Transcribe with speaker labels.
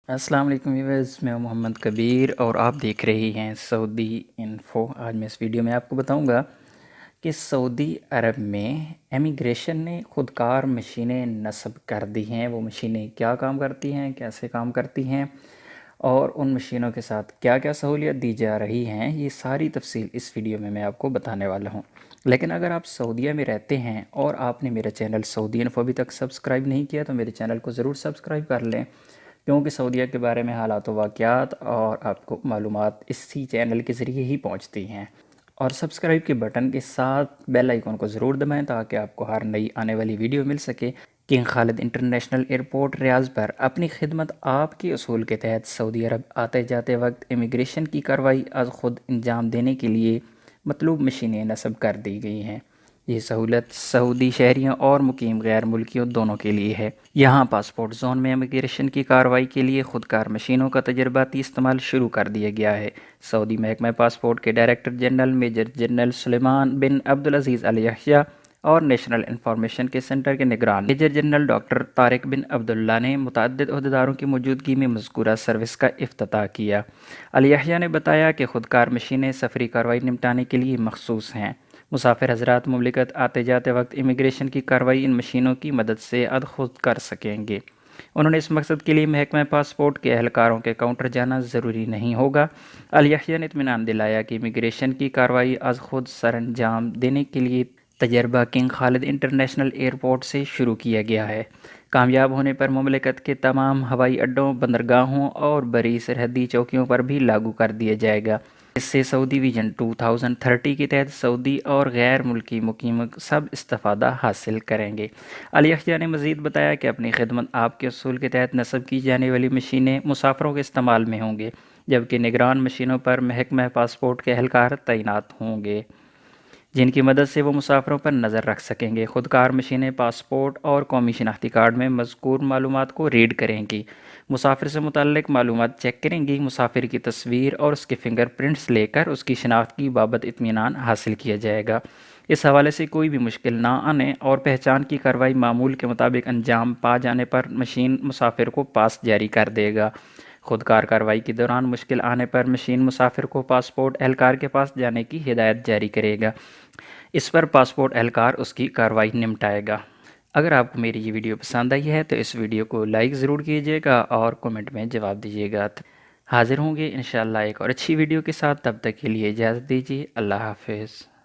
Speaker 1: السلام علیکم ویورز، میں ہوں محمد کبیر اور آپ دیکھ رہے ہیں سعودی انفو۔ آج میں اس ویڈیو میں آپ کو بتاؤں گا کہ سعودی عرب میں امیگریشن نے خودکار مشینیں نصب کر دی ہیں۔ وہ مشینیں کیا کام کرتی ہیں، کیسے کام کرتی ہیں اور ان مشینوں کے ساتھ کیا کیا سہولیت دی جا رہی ہیں، یہ ساری تفصیل اس ویڈیو میں آپ کو بتانے والا ہوں۔ لیکن اگر آپ سعودیہ میں رہتے ہیں اور آپ نے میرا چینل سعودی انفو ابھی تک سبسکرائب نہیں کیا تو میرے چینل کو ضرور سبسکرائب کر لیں، کیونکہ سعودیہ کے بارے میں حالات و واقعات اور آپ کو معلومات اسی چینل کے ذریعے ہی پہنچتی ہیں۔ اور سبسکرائب کے بٹن کے ساتھ بیل آئیکن کو ضرور دبائیں تاکہ آپ کو ہر نئی آنے والی ویڈیو مل سکے۔ کنگ خالد انٹرنیشنل ایئرپورٹ ریاض پر اپنی خدمت آپ کے اصول کے تحت سعودی عرب آتے جاتے وقت امیگریشن کی کارروائی از خود انجام دینے کے لیے مطلوب مشینیں نصب کر دی گئی ہیں۔ یہ سہولت سعودی شہریوں اور مقیم غیر ملکیوں دونوں کے لیے ہے۔ یہاں پاسپورٹ زون میں امیگریشن کی کارروائی کے لیے خودکار مشینوں کا تجرباتی استعمال شروع کر دیا گیا ہے۔ سعودی محکمہ پاسپورٹ کے ڈائریکٹر جنرل میجر جنرل سلیمان بن عبدالعزیز ال یحییٰ اور نیشنل انفارمیشن کے سینٹر کے نگران میجر جنرل ڈاکٹر طارق بن عبداللہ نے متعدد عہدیداروں کی موجودگی میں مذکورہ سروس کا افتتاح کیا۔ ال یحییٰ نے بتایا کہ خودکار مشینیں سفری کارروائی نمٹانے کے لیے مخصوص ہیں۔ مسافر حضرات مملکت آتے جاتے وقت امیگریشن کی کارروائی ان مشینوں کی مدد سے خود کر سکیں گے۔ انہوں نے اس مقصد کے لیے محکمہ پاسپورٹ کے اہلکاروں کے کاؤنٹر جانا ضروری نہیں ہوگا۔ ال یحییٰ نے اطمینان دلایا کہ امیگریشن کی کارروائی از خود سر انجام دینے کے لیے تجربہ کنگ خالد انٹرنیشنل ایئرپورٹ سے شروع کیا گیا ہے۔ کامیاب ہونے پر مملکت کے تمام ہوائی اڈوں، بندرگاہوں اور بری سرحدی چوکیوں پر بھی لاگو کر دیا جائے گا۔ اس سے سعودی ویژن 2030 کے تحت سعودی اور غیر ملکی مقیم سب استفادہ حاصل کریں گے۔ ال یحییٰ نے مزید بتایا کہ اپنی خدمت آپ کے اصول کے تحت نصب کی جانے والی مشینیں مسافروں کے استعمال میں ہوں گے، جبکہ نگران مشینوں پر محکمہ پاسپورٹ کے اہلکار تعینات ہوں گے، جن کی مدد سے وہ مسافروں پر نظر رکھ سکیں گے۔ خودکار مشینیں پاسپورٹ اور قومی شناختی کارڈ میں مذکور معلومات کو ریڈ کریں گی، مسافر سے متعلق معلومات چیک کریں گی، مسافر کی تصویر اور اس کے فنگر پرنٹس لے کر اس کی شناخت کی بابت اطمینان حاصل کیا جائے گا۔ اس حوالے سے کوئی بھی مشکل نہ آنے اور پہچان کی کارروائی معمول کے مطابق انجام پا جانے پر مشین مسافر کو پاس جاری کر دے گا۔ خودکار کارروائی کے دوران مشکل آنے پر مشین مسافر کو پاسپورٹ اہلکار کے پاس جانے کی ہدایت جاری کرے گا۔ اس پر پاسپورٹ اہلکار اس کی کارروائی نمٹائے گا۔ اگر آپ کو میری یہ ویڈیو پسند آئی ہے تو اس ویڈیو کو لائک ضرور کیجیے گا اور کومنٹ میں جواب دیجیے گا۔ حاضر ہوں گے انشاءاللہ ایک اور اچھی ویڈیو کے ساتھ، تب تک کے لیے اجازت دیجیے۔ اللہ حافظ۔